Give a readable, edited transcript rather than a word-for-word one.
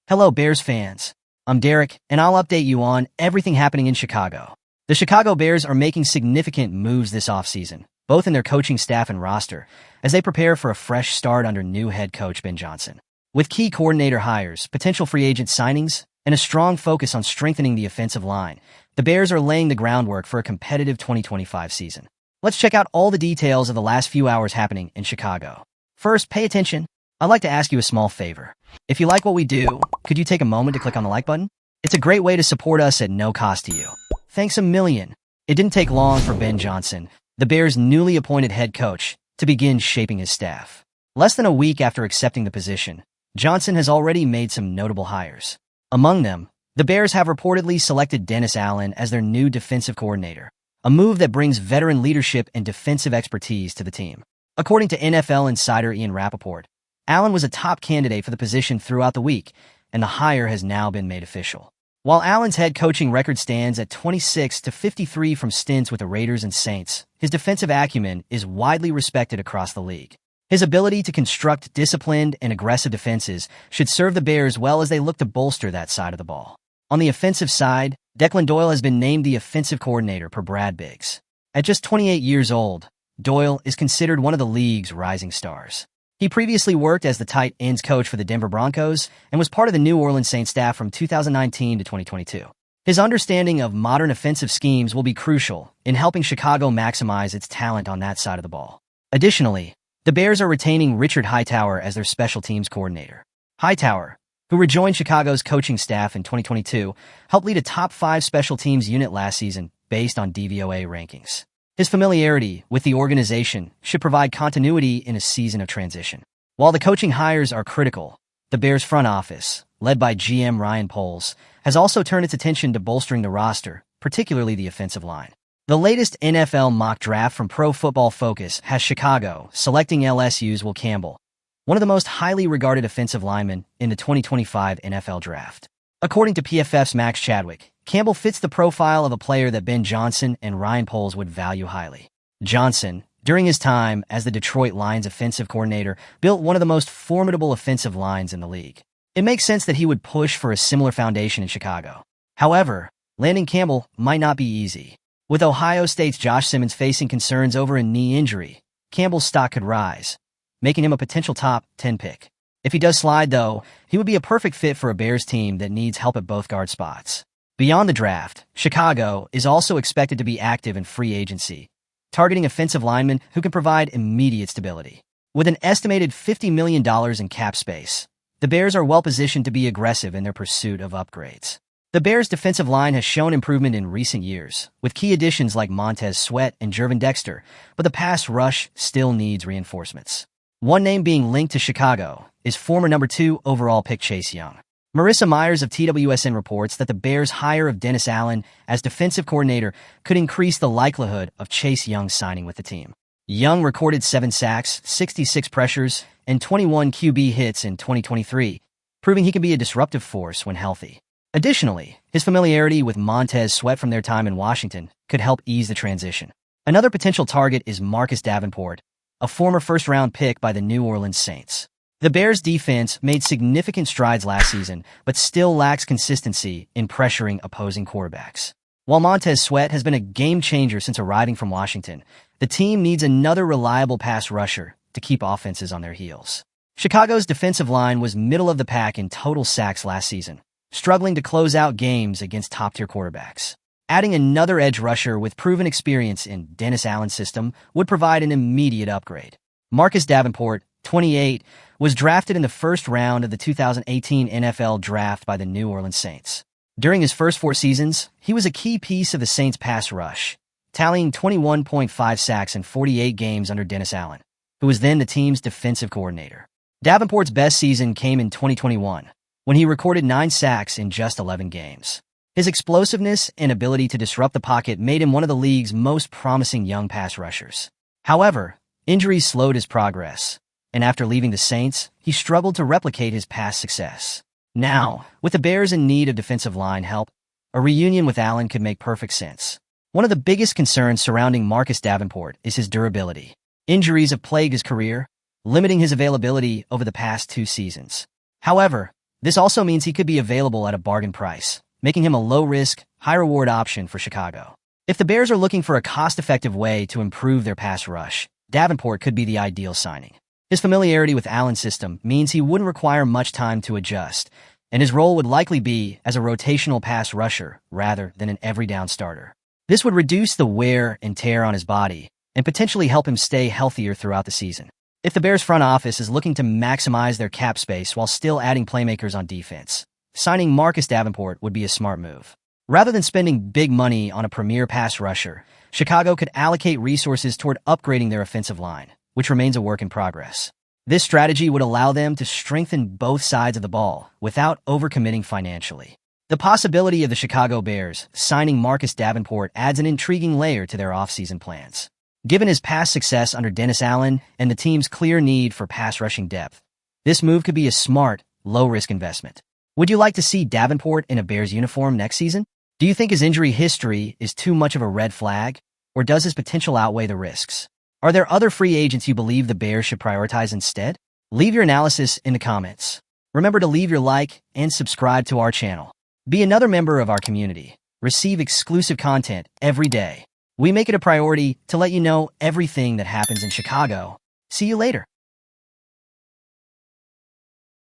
Hello, Bears fans. I'm Derek, and I'll update you on everything happening in Chicago. The Chicago Bears are making significant moves this offseason, both in their coaching staff and roster, as they prepare for a fresh start under new head coach Ben Johnson. With key coordinator hires, potential free agent signings, and a strong focus on strengthening the offensive line, the Bears are laying the groundwork for a competitive 2025 season. Let's check out all the details of the last few hours happening in Chicago. First, pay attention. I'd like to ask you a small favor. If you like what we do, could you take a moment to click on the like button? It's a great way to support us at no cost to you. Thanks a million. It didn't take long for Ben Johnson, the Bears' newly appointed head coach, to begin shaping his staff. Less than a week after accepting the position, Johnson has already made some notable hires. Among them, the Bears have reportedly selected Dennis Allen as their new defensive coordinator, a move that brings veteran leadership and defensive expertise to the team. According to NFL insider Ian Rappaport, Allen was a top candidate for the position throughout the week, and the hire has now been made official. While Allen's head coaching record stands at 26-53 from stints with the Raiders and Saints, his defensive acumen is widely respected across the league. His ability to construct disciplined and aggressive defenses should serve the Bears well as they look to bolster that side of the ball. On the offensive side, Declan Doyle has been named the offensive coordinator per Brad Biggs. At just 28 years old, Doyle is considered one of the league's rising stars. He previously worked as the tight ends coach for the Denver Broncos and was part of the New Orleans Saints staff from 2019 to 2022. His understanding of modern offensive schemes will be crucial in helping Chicago maximize its talent on that side of the ball. Additionally, the Bears are retaining Richard Hightower as their special teams coordinator. Hightower, who rejoined Chicago's coaching staff in 2022, helped lead a top 5 special teams unit last season based on DVOA rankings. His familiarity with the organization should provide continuity in a season of transition. While the coaching hires are critical, the Bears front office, led by GM Ryan Poles, has also turned its attention to bolstering the roster, particularly the offensive line. The latest NFL mock draft from Pro Football Focus has Chicago selecting LSU's Will Campbell, one of the most highly regarded offensive linemen in the 2025 NFL Draft. According to PFF's Max Chadwick, Campbell fits the profile of a player that Ben Johnson and Ryan Poles would value highly. Johnson, during his time as the Detroit Lions offensive coordinator, built one of the most formidable offensive lines in the league. It makes sense that he would push for a similar foundation in Chicago. However, landing Campbell might not be easy. With Ohio State's Josh Simmons facing concerns over a knee injury, Campbell's stock could rise, making him a potential top 10 pick. If he does slide, though, he would be a perfect fit for a Bears team that needs help at both guard spots. Beyond the draft, Chicago is also expected to be active in free agency, targeting offensive linemen who can provide immediate stability. With an estimated $50 million in cap space, the Bears are well-positioned to be aggressive in their pursuit of upgrades. The Bears' defensive line has shown improvement in recent years, with key additions like Montez Sweat and Jervin Dexter, but the pass rush still needs reinforcements. One name being linked to Chicago is former number 2 overall pick Chase Young. Marissa Myers of TWSN reports that the Bears' hire of Dennis Allen as defensive coordinator could increase the likelihood of Chase Young signing with the team. Young recorded 7 sacks, 66 pressures, and 21 QB hits in 2023, proving he can be a disruptive force when healthy. Additionally, his familiarity with Montez Sweat from their time in Washington could help ease the transition. Another potential target is Marcus Davenport, a former first-round pick by the New Orleans Saints. The Bears' defense made significant strides last season, but still lacks consistency in pressuring opposing quarterbacks. While Montez Sweat has been a game-changer since arriving from Washington, the team needs another reliable pass rusher to keep offenses on their heels. Chicago's defensive line was middle of the pack in total sacks last season, struggling to close out games against top-tier quarterbacks. Adding another edge rusher with proven experience in Dennis Allen's system would provide an immediate upgrade. Marcus Davenport, 28, was drafted in the first round of the 2018 NFL Draft by the New Orleans Saints. During his first 4 seasons, he was a key piece of the Saints' pass rush, tallying 21.5 sacks in 48 games under Dennis Allen, who was then the team's defensive coordinator. Davenport's best season came in 2021, when he recorded 9 sacks in just 11 games. His explosiveness and ability to disrupt the pocket made him one of the league's most promising young pass rushers. However, injuries slowed his progress, and after leaving the Saints, he struggled to replicate his past success. Now, with the Bears in need of defensive line help, a reunion with Allen could make perfect sense. One of the biggest concerns surrounding Marcus Davenport is his durability. Injuries have plagued his career, limiting his availability over the past 2 seasons. However, This also means he could be available at a bargain price, making him a low-risk, high-reward option for Chicago. If the Bears are looking for a cost-effective way to improve their pass rush, Davenport could be the ideal signing. His familiarity with Allen's system means he wouldn't require much time to adjust, and his role would likely be as a rotational pass rusher rather than an every-down starter. This would reduce the wear and tear on his body and potentially help him stay healthier throughout the season. If the Bears front office is looking to maximize their cap space while still adding playmakers on defense, signing Marcus Davenport would be a smart move. Rather than spending big money on a premier pass rusher, Chicago could allocate resources toward upgrading their offensive line, which remains a work in progress. This strategy would allow them to strengthen both sides of the ball without overcommitting financially. The possibility of the Chicago Bears signing Marcus Davenport adds an intriguing layer to their offseason plans. Given his past success under Dennis Allen and the team's clear need for pass rushing depth, this move could be a smart, low-risk investment. Would you like to see Davenport in a Bears uniform next season? Do you think his injury history is too much of a red flag, or does his potential outweigh the risks? Are there other free agents you believe the Bears should prioritize instead? Leave your analysis in the comments. Remember to leave your like and subscribe to our channel. Be another member of our community. Receive exclusive content every day. We make it a priority to let you know everything that happens in Chicago. See you later.